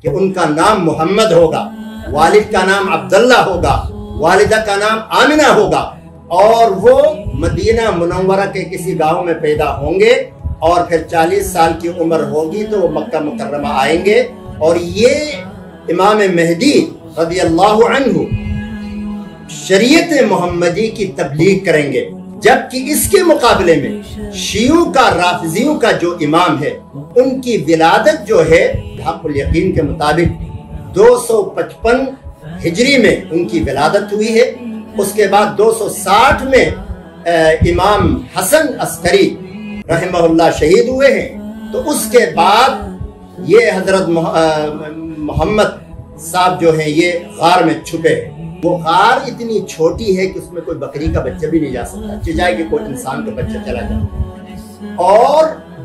کہ ان کا نام محمد ہوگا، والد کا نام عبداللہ ہوگا، والدہ کا نام آمنہ ہوگا، اور وہ مدینہ منورہ کے کسی گاؤں میں پیدا ہوں گے، اور پھر 40 سال کی عمر ہوگی تو وہ مکہ مکرمہ آئیں گے، اور یہ امام مہدی رضی اللہ عنہ شریعت محمدی کی تبلیغ کریں گے، جبکہ اس کے مقابلے میں شیعوں کا، رافضیوں کا جو امام ہے، ان کی ولادت جو ہے حق الیقین کے مطابق 255 ہجری میں ان کی ولادت ہوئی ہے۔ اس کے بعد 260 میں امام حسن عسکری رحمہ اللہ شہید ہوئے ہیں۔ تو اس کے بعد یہ حضرت محمد صاحب جو ہیں یہ غار میں چھپے ہیں۔ وہ غار اتنی چھوٹی ہے کہ اس میں کوئی بکری کا بچہ بھی نہیں جا سکتا، چاہے کہ کوئی انسان کا بچہ چلا جائے، اور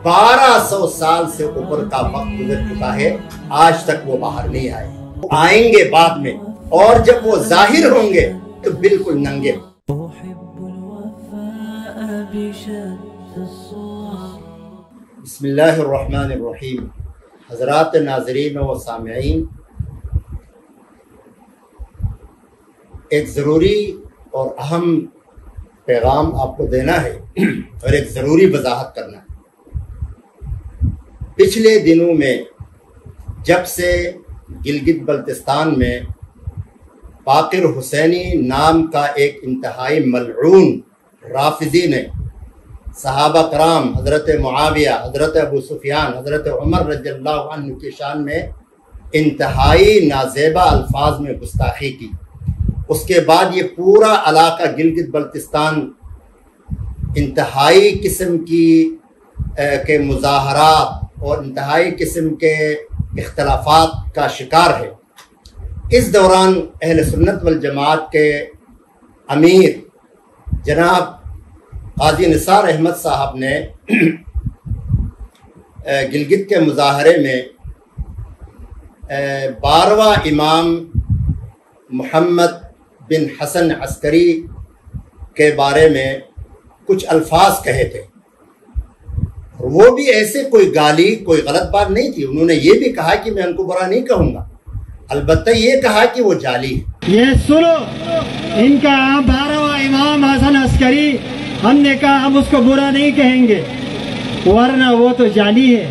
1200 سال سے اوپر کا وقت گزر چکا ہے، آج تک وہ باہر نہیں آئے۔ آئیں گے بعد میں، اور جب وہ ظاہر ہوں گے تو بالکل ننگے۔ بسم اللہ الرحمن الرحیم۔ حضرات ناظرین و سامعین، ایک ضروری اور اہم پیغام آپ کو دینا ہے اور ایک ضروری وضاحت کرنا ہے۔ پچھلے دنوں میں جب سے گلگت بلتستان میں باقر حسینی نام کا ایک انتہائی ملعون رافضی نے صحابہ کرام، حضرت معاویہ، حضرت ابو سفیان، حضرت عمر رضی اللہ عنہ کی شان میں انتہائی نازیبہ الفاظ میں گستاخی کی، اس کے بعد یہ پورا علاقہ گلگت بلتستان انتہائی قسم کے مظاہرات اور انتہائی قسم کے اختلافات کا شکار ہے۔ اس دوران اہل سنت والجماعت کے امیر جناب قاضی نثار احمد صاحب نے گلگت کے مظاہرے میں 12واں امام محمد بن حسن عسکری کے بارے میں کچھ الفاظ کہے تھے، اور وہ بھی ایسے کوئی گالی، کوئی غلط بات نہیں تھی۔ انہوں نے یہ بھی کہا کہ میں ان کو برا نہیں کہوں گا، البتہ یہ کہا کہ وہ جعلی ہے۔ یہ سنو، ان کا 12واں امام حسن عسکری، ہم نے کہا ہم اس کو برا نہیں کہیں گے، ورنہ وہ تو جعلی ہے۔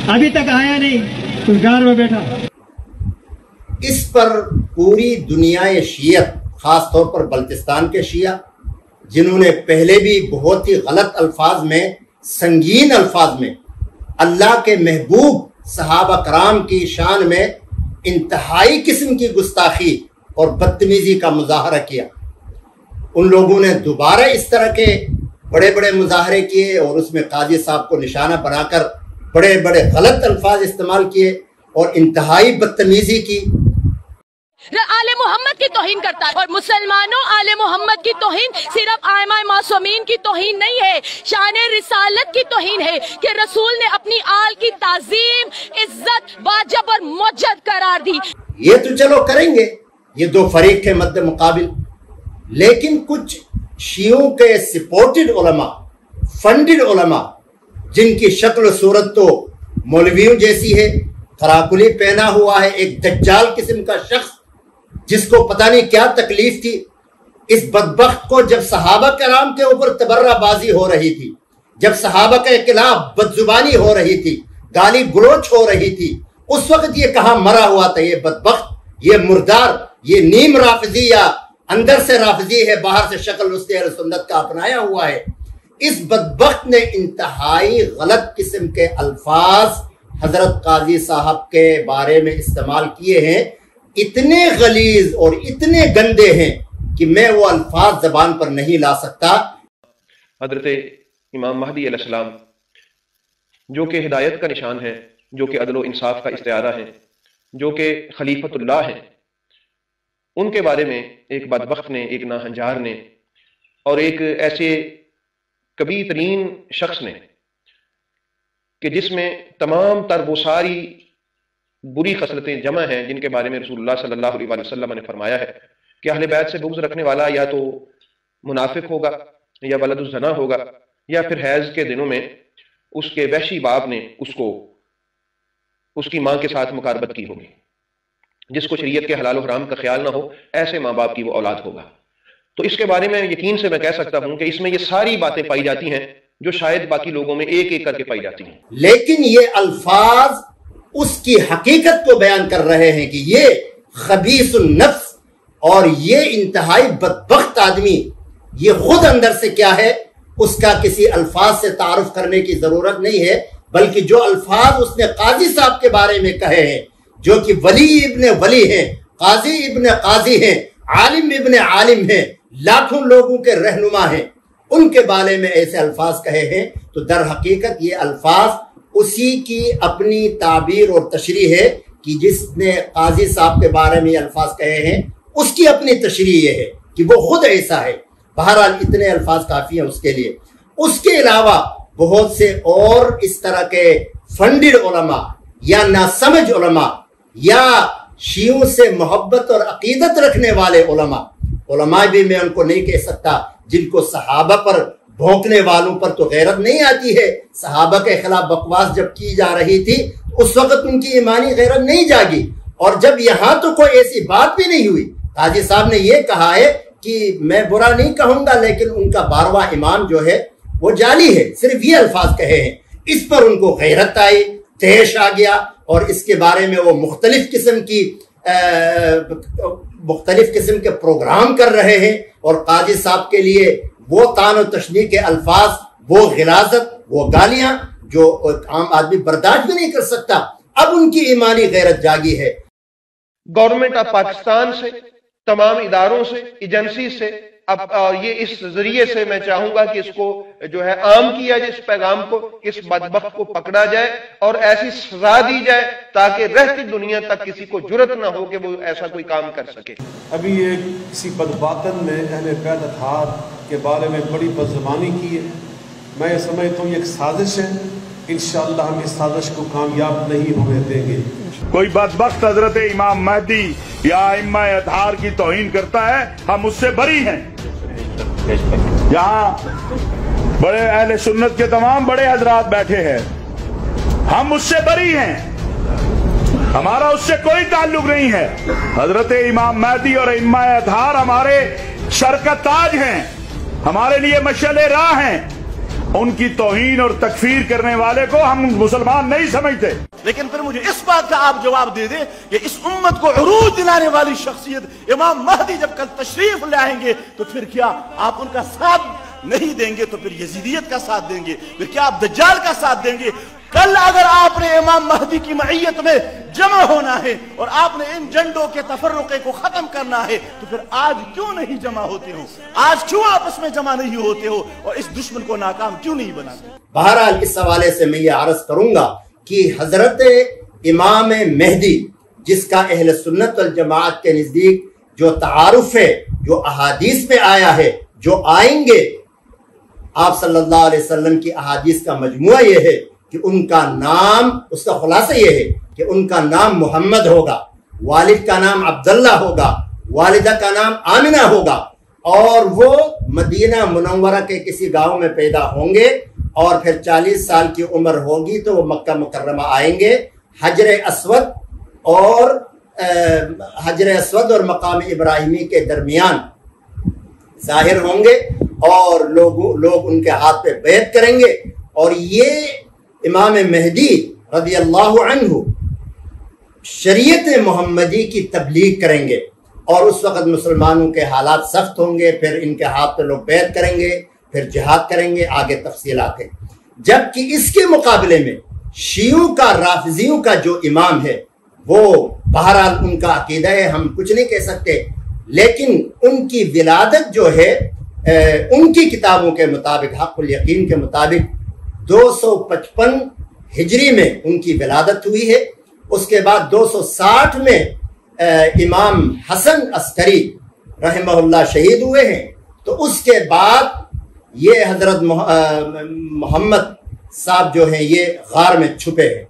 ابھی تک آیا نہیں، تو گھر میں بیٹھا۔ اس پر پوری دنیا شیعت، خاص طور پر بلتستان کے شیعہ، جنہوں نے پہلے بھی بہت ہی غلط الفاظ میں، سنگین الفاظ میں اللہ کے محبوب صحابہ کرام کی شان میں انتہائی قسم کی گستاخی اور بدتمیزی کا مظاہرہ کیا، ان لوگوں نے دوبارہ اس طرح کے بڑے بڑے مظاہرے کیے، اور اس میں قاضی صاحب کو نشانہ بنا کر بڑے بڑے غلط الفاظ استعمال کیے اور انتہائی بدتمیزی کی۔ آل محمد کی توہین کرتا ہے، اور مسلمانوں آل محمد کی توہین صرف ائمہ معصومین کی توہین نہیں ہے، شان رسالت کی توہین ہے کہ رسول نے اپنی آل کی تعظیم، عزت واجب اور موجب قرار دی۔ یہ تو چلو کریں گے، یہ دو فریق کے مد مقابل، لیکن کچھ شیعوں کے سپورٹڈ علماء، فنڈڈ علماء، جن کی شکل و صورت تو مولویوں جیسی ہے، کراکلی پہنا ہوا ہے، ایک دجال قسم کا شخص جس کو پتہ نہیں کیا تکلیف تھی، اس بدبخت کو جب صحابہ کرام کے اوپر تبرہ بازی ہو رہی تھی، جب صحابہ کے خلاف بدزبانی ہو رہی تھی، گالی گلوچ ہو رہی تھی، اس وقت یہ کہاں مرا ہوا تھا، یہ بدبخت، یہ مردار، یہ نیم رافضی یا اندر سے رافضی ہے، باہر سے شکل اس اہل سنت کا اپنایا ہوا ہے۔ اس بدبخت نے انتہائی غلط قسم کے الفاظ حضرت قاضی صاحب کے بارے میں استعمال کیے ہیں، اتنے غلیظ اور اتنے گندے ہیں کہ میں وہ الفاظ زبان پر نہیں لا سکتا۔ حضرت امام مہدی علیہ السلام جو کہ ہدایت کا نشان ہے، جو کہ عدل و انصاف کا استعارہ ہے، جو کہ خلیفۃ اللہ ہیں، ان کے بارے میں ایک بدبخت نے، ایک ناہنجار نے، اور ایک ایسے کبھی ترین شخص نے کہ جس میں تمام تر وہ ساری بری خصلتیں جمع ہیں جن کے بارے میں رسول اللہ صلی اللہ علیہ وسلم نے فرمایا ہے کہ اہل بیت سے بغض رکھنے والا یا تو منافق ہوگا، یا ولد الزنا ہوگا، یا پھر حیض کے دنوں میں اس کے وحشی باپ نے اس کی ماں کے ساتھ مقاربت کی ہوگی. جس کو شریعت کے حلال و حرام کا خیال نہ ہو، ایسے ماں باپ کی وہ اولاد ہوگا. تو اس کے بارے میں یقین سے میں کہہ سکتا ہوں کہ اس میں یہ ساری باتیں پائی جاتی ہیں جو شاید باقی لوگوں میں ایک ایک کر کے پائی جاتی ہیں. لیکن یہ الفاظ اس کی حقیقت کو بیان کر رہے ہیں کہ یہ خبیث النفس اور یہ انتہائی بدبخت آدمی، یہ خود اندر سے کیا ہے اس کا کسی الفاظ سے تعارف کرنے کی ضرورت نہیں ہے، بلکہ جو الفاظ اس نے قاضی صاحب کے بارے میں کہے ہیں، جو کہ ولی ابن ولی ہیں، قاضی ابن قاضی ہیں، عالم ابن عالم ہیں، لاکھوں لوگوں کے رہنما ہیں، ان کے بارے میں ایسے الفاظ کہے ہیں، تو در حقیقت یہ الفاظ اسی کی اپنی تعبیر اور تشریح ہے کہ جس نے قاضی صاحب کے بارے میں یہ الفاظ کہے ہیں اس کی اپنی تشریح یہ ہے کہ وہ خود ایسا ہے. بہرحال اتنے الفاظ کافی ہیں اس کے لیے. اس کے علاوہ بہت سے اور اس طرح کے فنڈڈ علماء یا ناسمجھ علماء یا شیعوں سے محبت اور عقیدت رکھنے والے علماء بھی میں ان کو نہیں کہہ سکتا، جن کو صحابہ پر بھونکنے والوں پر تو غیرت نہیں آتی ہے. صحابہ کے خلاف بکواس جب کی جا رہی تھی اس وقت ان کی ایمانی غیرت نہیں جاگی، اور جب یہاں تو کوئی ایسی بات بھی نہیں ہوئی. قاضی صاحب نے یہ کہا ہے کہ میں برا نہیں کہوں گا لیکن ان کا 12واں امام جو ہے وہ جعلی ہے، صرف یہ الفاظ کہے ہیں. اس پر ان کو غیرت آئی، تیش آ گیا، اور اس کے بارے میں وہ مختلف قسم کے پروگرام کر رہے ہیں، اور قاضی صاحب کے لیے وہ طعن و تشنیع کے الفاظ، وہ غلاظت، وہ گالیاں جو عام آدمی برداشت بھی نہیں کر سکتا. اب ان کی ایمانی غیرت جاگی ہے. گورنمنٹ آف پاکستان سے، تمام اداروں سے، ایجنسی سے، اب یہ اس ذریعے سے میں چاہوں گا کہ اس کو جو ہے عام کیا جائے، اس پیغام کو، اس بدبخت کو پکڑا جائے اور ایسی سزا دی جائے تاکہ رہتی دنیا تک کسی کو جرت نہ ہو کہ وہ ایسا کوئی کام کر سکے. ابھی یہ کسی بدباطن نے اہل بیت اطہار کے بارے میں بڑی بدزبانی کی ہے. میں یہ سمجھتا ہوں یہ ایک سازش ہے. انشاءاللہ ہم اس سازش کو کامیاب نہیں ہونے دیں گے. کوئی بدبخت حضرت امام مہدی یا ائمہ اطہار کی توہین کرتا ہے، ہم اس سے بری ہیں. یہاں بڑے اہل سنت کے تمام بڑے حضرات بیٹھے ہیں، ہم اس سے بری ہیں، ہمارا اس سے کوئی تعلق نہیں ہے. حضرت امام مہدی اور ائمہ اطہار ہمارے سر کا تاج ہیں، ہمارے لیے مشعل راہ ہیں. ان کی توہین اور تکفیر کرنے والے کو ہم مسلمان نہیں سمجھتے. لیکن پھر مجھے اس بات کا آپ جواب دے دیں کہ اس امت کو عروج دلانے والی شخصیت امام مہدی جب کل تشریف لائیں گے تو پھر کیا آپ ان کا ساتھ نہیں دیں گے؟ تو پھر یزیدیت کا ساتھ دیں گے؟ پھر کیا آپ دجال کا ساتھ دیں گے؟ کل اگر آپ نے امام مہدی کی معیت میں جمع ہونا ہے اور آپ نے ان جنڈوں کے تفرقے کو ختم کرنا ہے تو پھر آج کیوں نہیں جمع ہوتے ہو؟ آج کیوں آپس میں جمع نہیں ہوتے ہو اور اس دشمن کو ناکام کیوں نہیں بناتے؟ بہرحال اس حوالے سے میں یہ عرض کروں گا کہ حضرت امام مہدی جس کا اہل سنت والجماعت کے نزدیک جو تعارف ہے، جو احادیث میں آیا ہے، جو آئیں گے، آپ صلی اللہ علیہ وسلم کی احادیث کا مجموعہ یہ ہے کہ ان کا نام، اس کا خلاصہ یہ ہے کہ ان کا نام محمد ہوگا، والد کا نام عبداللہ ہوگا، والدہ کا نام آمنہ ہوگا، اور وہ مدینہ منورہ کے کسی گاؤں میں پیدا ہوں گے، اور پھر 40 سال کی عمر ہوگی تو وہ مکہ مکرمہ آئیں گے. حجر اسود اور مقام ابراہیمی کے درمیان ظاہر ہوں گے، اور لوگ ان کے ہاتھ پہ بیعت کریں گے. اور یہ امام مہدی رضی اللہ عنہ شریعت محمدی کی تبلیغ کریں گے، اور اس وقت مسلمانوں کے حالات سخت ہوں گے. پھر ان کے ہاتھ پہ لوگ بیعت کریں گے، پھر جہاد کریں گے، آگے تفصیلات ہیں. جبکہ اس کے مقابلے میں شیعوں کا، رافضیوں کا جو امام ہے وہ بہرحال ان کا عقیدہ ہے، ہم کچھ نہیں کہہ سکتے، لیکن ان کی ولادت جو ہے ان کی کتابوں کے مطابق، حق الیقین کے مطابق 255 ہجری میں ان کی ولادت ہوئی ہے. اس کے بعد 260 میں امام حسن عسکری رحمہ اللہ شہید ہوئے ہیں. تو اس کے بعد یہ حضرت محمد صاحب جو ہیں یہ غار میں چھپے ہیں،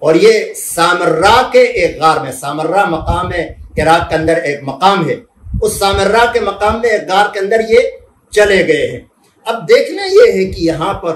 اور یہ سامرہ کے ایک غار میں، سامرہ مقام ہے عراق کے اندر ایک مقام ہے، اس سامرہ کے مقام میں ایک غار کے اندر یہ چلے گئے ہیں. اب دیکھنا یہ ہے کہ یہاں پر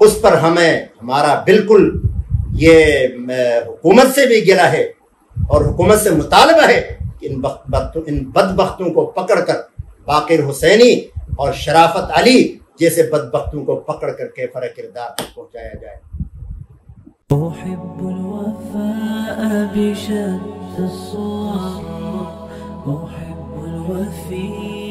اس پر ہمیں ہمارا بالکل یہ حکومت سے بھی گلہ ہے اور حکومت سے مطالبہ ہے کہ ان بدبختوں کو پکڑ کر باقر حسینی اور شرافت علی جیسے بدبختوں کو پکڑ کر کے فرق کردار تک پہنچایا جائے. أحب الوفاء بشتى الصور، أحب الوفي